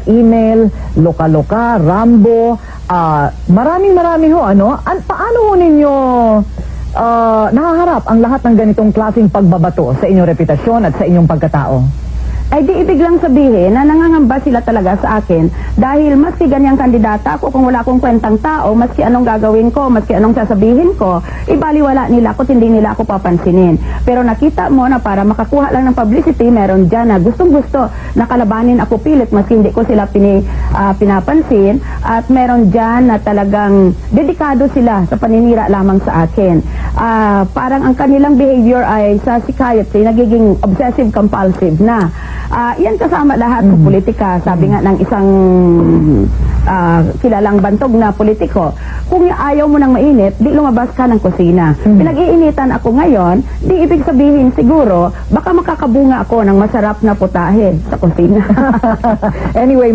email, loka-loka, Rambo, maraming-marami ho, ano? Paano ho ninyo nahaharap ang lahat ng ganitong klaseng pagbabato sa inyong reputasyon at sa inyong pagkatao? Ay di ibig lang sabihin na nangangamba sila talaga sa akin dahil maski ganyang kandidata ako, kung wala akong kwentang tao, maski anong gagawin ko, maski anong sasabihin ko, ibaliwala nila ako, hindi nila ako papansinin. Pero nakita mo na para makakuha lang ng publicity, meron dyan na gustong-gusto na kalabanin ako pilit maski hindi ko sila pinapansin, at meron dyan na talagang dedikado sila sa paninira lamang sa akin. Parang ang kanilang behavior ay sa psychiatry nagiging obsessive-compulsive na. Yan kasama lahat sa politika. Sabi nga ng isang kilalang bantog na politiko, kung ayaw mo ng mainit, di lumabas ka ng kusina. Pinag-iinitan ako ngayon, di ibig sabihin siguro, baka makakabunga ako ng masarap na putahe sa kusina. Anyway,